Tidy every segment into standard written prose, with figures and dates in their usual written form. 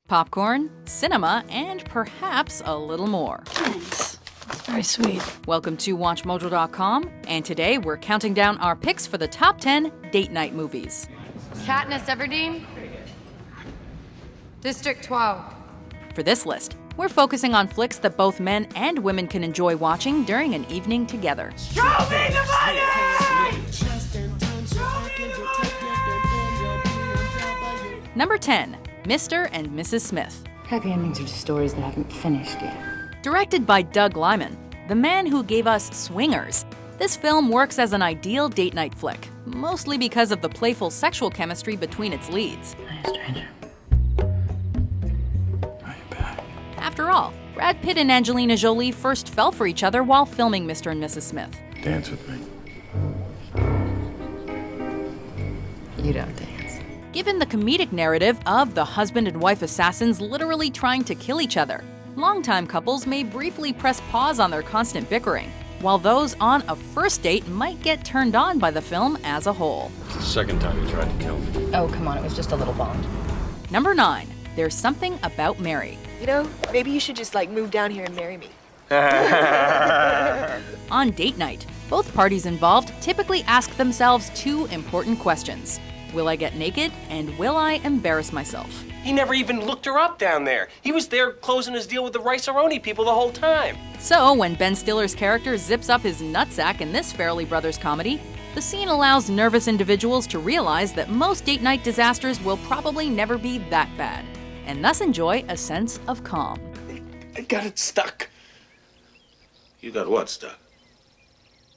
popcorn, cinema, and perhaps a little more. Thanks. That's very sweet. Welcome to WatchMojo.com, and today we're counting down our picks for the top 10 date night movies. Katniss Everdeen, District 12. For this list, we're focusing on flicks that both men and women can enjoy watching during an evening together. Show me the money! Number 10, Mr. and Mrs. Smith. Happy endings are just stories that haven't finished yet. Directed by Doug Liman, the man who gave us Swingers, this film works as an ideal date night flick, mostly because of the playful sexual chemistry between its leads. Hi, stranger. Are you back? After all, Brad Pitt and Angelina Jolie first fell for each other while filming Mr. and Mrs. Smith. Dance with me. You don't dance. Given the comedic narrative of the husband and wife assassins literally trying to kill each other, longtime couples may briefly press pause on their constant bickering, while those on a first date might get turned on by the film as a whole. It's the second time you tried to kill me. Oh, come on, it was just a little bond. Number 9, There's Something About Mary. You know, maybe you should just move down here and marry me. On date night, both parties involved typically ask themselves two important questions. Will I get naked, and will I embarrass myself? He never even looked her up down there. He was there closing his deal with the Rice-A-Roni people the whole time. So, when Ben Stiller's character zips up his nutsack in this Farrelly Brothers comedy, the scene allows nervous individuals to realize that most date night disasters will probably never be that bad, and thus enjoy a sense of calm. I got it stuck. You got what stuck?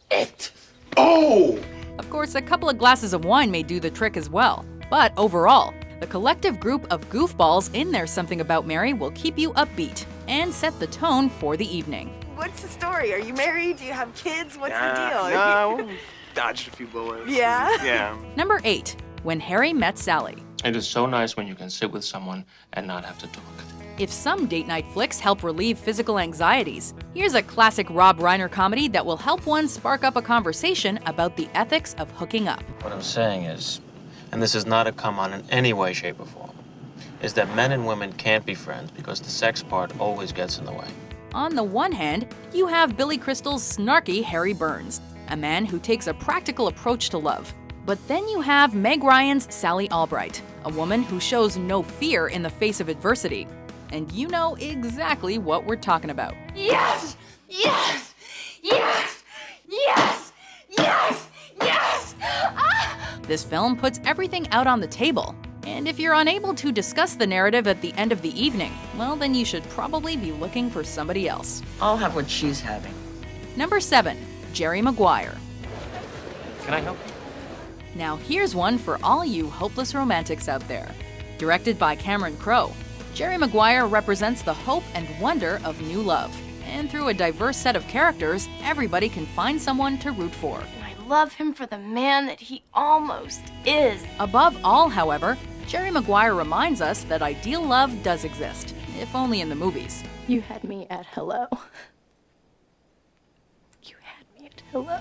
It. Oh! Of course, a couple of glasses of wine may do the trick as well, but overall, the collective group of goofballs in There's Something About Mary will keep you upbeat and set the tone for the evening. What's the story? Are you married? Do you have kids? What's the deal? No, dodged a few bullets. Yeah? Yeah. Number 8, When Harry Met Sally. It is so nice when you can sit with someone and not have to talk. If some date night flicks help relieve physical anxieties, here's a classic Rob Reiner comedy that will help one spark up a conversation about the ethics of hooking up. What I'm saying is, and this is not a come on in any way, shape, or form, is that men and women can't be friends because the sex part always gets in the way. On the one hand, you have Billy Crystal's snarky Harry Burns, a man who takes a practical approach to love. But then you have Meg Ryan's Sally Albright, a woman who shows no fear in the face of adversity. And you know exactly what we're talking about. Yes! Yes! Yes! Yes! Yes! Yes! Ah! This film puts everything out on the table. And if you're unable to discuss the narrative at the end of the evening, well, then you should probably be looking for somebody else. I'll have what she's having. Number 7, Jerry Maguire. Can I help? Now here's one for all you hopeless romantics out there. Directed by Cameron Crowe, Jerry Maguire represents the hope and wonder of new love. And through a diverse set of characters, everybody can find someone to root for. And I love him for the man that he almost is. Above all, however, Jerry Maguire reminds us that ideal love does exist, if only in the movies. You had me at hello. You had me at hello.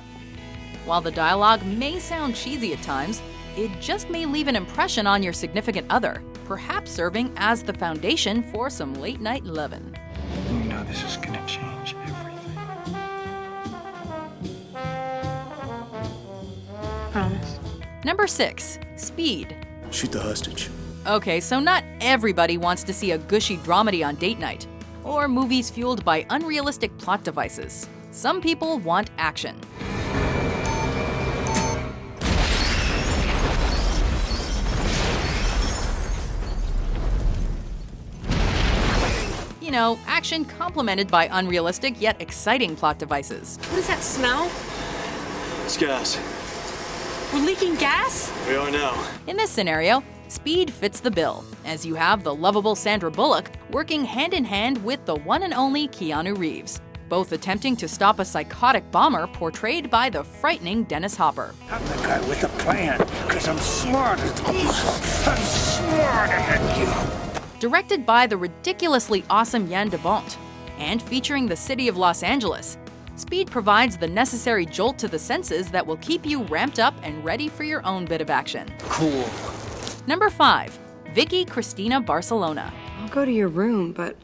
While the dialogue may sound cheesy at times, it just may leave an impression on your significant other, perhaps serving as the foundation for some late-night lovin'. You know this is gonna change everything. Promise. Number 6, Speed. Shoot the hostage. Okay, so not everybody wants to see a gushy dramedy on date night, or movies fueled by unrealistic plot devices. Some people want action. You know, action complemented by unrealistic yet exciting plot devices. What is that smell? It's gas. We're leaking gas? We are now. In this scenario, Speed fits the bill, as you have the lovable Sandra Bullock working hand in hand with the one and only Keanu Reeves, both attempting to stop a psychotic bomber portrayed by the frightening Dennis Hopper. I'm the guy with the plan, because I'm smarter than you. I'm smarter than you. Directed by the ridiculously awesome Jan de Bont, and featuring the city of Los Angeles, Speed provides the necessary jolt to the senses that will keep you ramped up and ready for your own bit of action. Cool. Number 5, Vicky, Cristina, Barcelona. I'll go to your room, but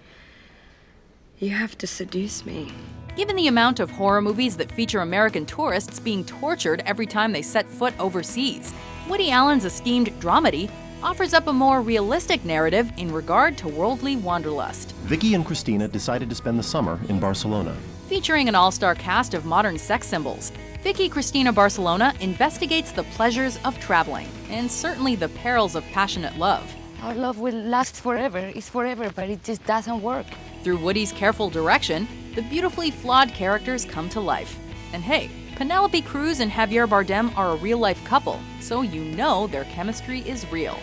you have to seduce me. Given the amount of horror movies that feature American tourists being tortured every time they set foot overseas, Woody Allen's esteemed dramedy offers up a more realistic narrative in regard to worldly wanderlust. Vicky and Cristina decided to spend the summer in Barcelona. Featuring an all-star cast of modern sex symbols, Vicky Cristina Barcelona investigates the pleasures of traveling and certainly the perils of passionate love. Our love will last forever. It's forever, but it just doesn't work. Through Woody's careful direction, the beautifully flawed characters come to life. And hey, Penelope Cruz and Javier Bardem are a real-life couple, so you know their chemistry is real.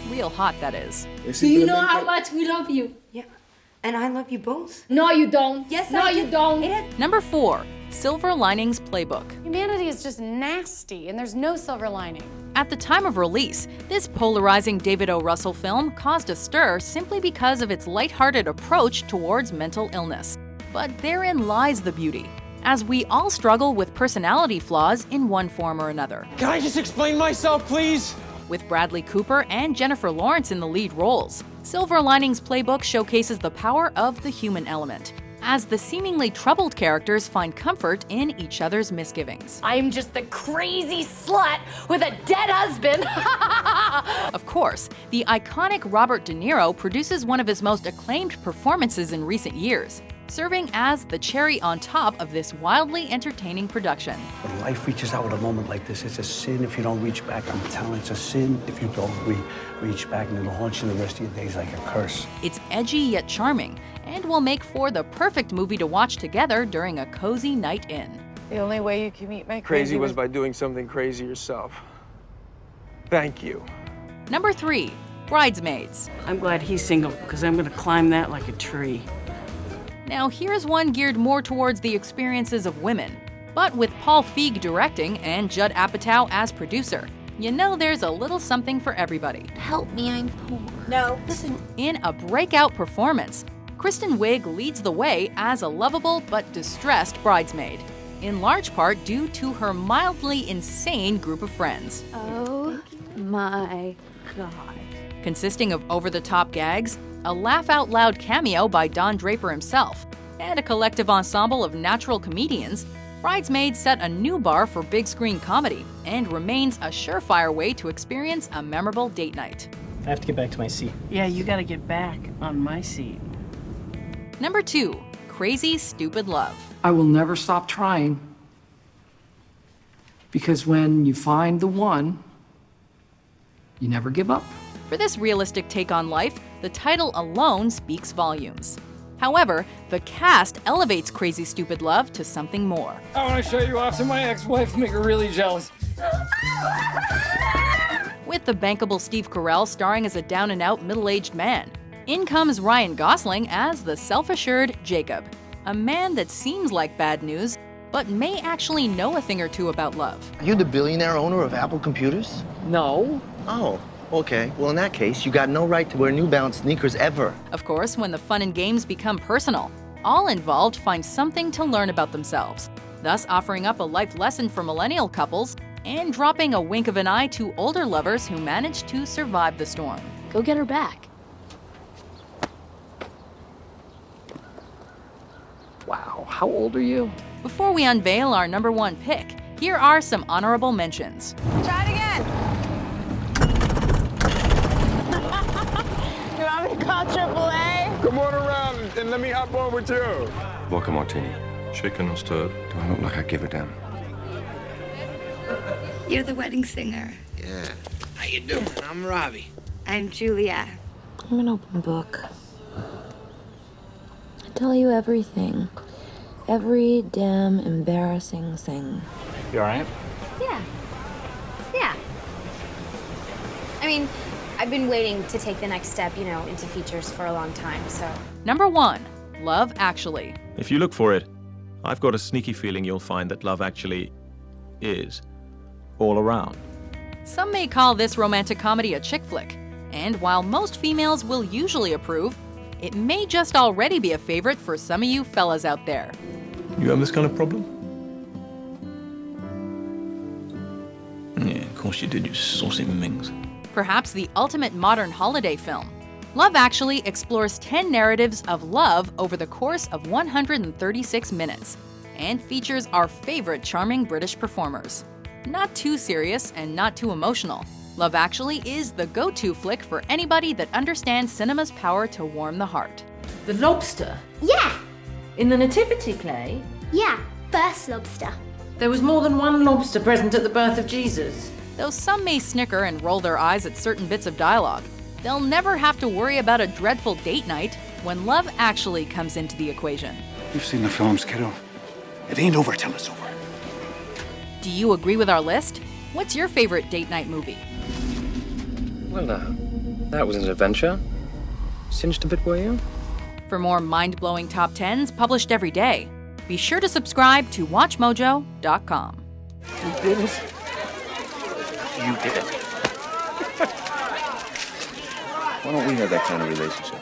Real hot, that is. Do you know how much we love you? Yeah, and I love you both. No, you don't. Yes, no, I do. you don't. Number 4. Silver Linings Playbook. Humanity is just nasty, and there's no silver lining. At the time of release, this polarizing David O. Russell film caused a stir simply because of its lighthearted approach towards mental illness. But therein lies the beauty, as we all struggle with personality flaws in one form or another. Can I just explain myself, please? With Bradley Cooper and Jennifer Lawrence in the lead roles, Silver Linings Playbook showcases the power of the human element, as the seemingly troubled characters find comfort in each other's misgivings. I'm just the crazy slut with a dead husband. Of course, the iconic Robert De Niro produces one of his most acclaimed performances in recent years, serving as the cherry on top of this wildly entertaining production. When life reaches out at a moment like this, it's a sin if you don't reach back. I'm telling you, it's a sin if you don't reach back, and it'll haunt you the rest of your days like a curse. It's edgy yet charming, and will make for the perfect movie to watch together during a cozy night in. The only way you can meet my crazy was by doing something crazy yourself. Thank you. Number 3. Bridesmaids. I'm glad he's single because I'm going to climb that like a tree. Now here's one geared more towards the experiences of women, but with Paul Feig directing and Judd Apatow as producer. You know there's a little something for everybody. Help me, I'm poor. No. Listen, in a breakout performance, Kristen Wiig leads the way as a lovable but distressed bridesmaid, in large part due to her mildly insane group of friends. Oh my God. Consisting of over-the-top gags, a laugh-out-loud cameo by Don Draper himself, and a collective ensemble of natural comedians, Bridesmaids set a new bar for big-screen comedy and remains a surefire way to experience a memorable date night. I have to get back to my seat. Yeah, you got to get back on my seat. Number 2. Crazy Stupid Love. I will never stop trying. Because when you find the one, you never give up. For this realistic take on life, the title alone speaks volumes. However, the cast elevates Crazy Stupid Love to something more. I want to show you off to my ex-wife, make her really jealous. With the bankable Steve Carell starring as a down-and-out middle-aged man, in comes Ryan Gosling as the self-assured Jacob, a man that seems like bad news, but may actually know a thing or two about love. Are you the billionaire owner of Apple Computers? No. Oh, okay. Well, in that case, you got no right to wear New Balance sneakers ever. Of course, when the fun and games become personal, all involved find something to learn about themselves, thus offering up a life lesson for millennial couples and dropping a wink of an eye to older lovers who managed to survive the storm. Go get her back. Wow, how old are you? Before we unveil our number 1 pick, here are some honorable mentions. Try it again. You want me to call AAA? Come on around and let me hop on with you. Vodka martini. Shaken and stirred. Do I look like I give a damn? You're the wedding singer. Yeah. How you doing? I'm Robbie. I'm Julia. I'm an open book. I tell you everything. Every damn embarrassing thing. You all right? Yeah. Yeah. I mean, I've been waiting to take the next step, into features for a long time, so. Number 1. Love Actually. If you look for it, I've got a sneaky feeling you'll find that Love Actually is all around. Some may call this romantic comedy a chick flick, and while most females will usually approve, it may just already be a favorite for some of you fellas out there. You have this kind of problem? Yeah, of course you did, you saucy minx. Perhaps the ultimate modern holiday film. Love Actually explores 10 narratives of love over the course of 136 minutes and features our favorite charming British performers. Not too serious and not too emotional, Love Actually is the go-to flick for anybody that understands cinema's power to warm the heart. The lobster? Yeah! In the nativity play? Yeah, first lobster. There was more than one lobster present at the birth of Jesus. Though some may snicker and roll their eyes at certain bits of dialogue, they'll never have to worry about a dreadful date night when Love Actually comes into the equation. You've seen the films, kiddo. It ain't over till it's over. Do you agree with our list? What's your favorite date night movie? Well, that was an adventure. Singed a bit, were you? For more mind-blowing top 10s published every day, be sure to subscribe to WatchMojo.com. You did it. You did it. Why don't we have that kind of relationship?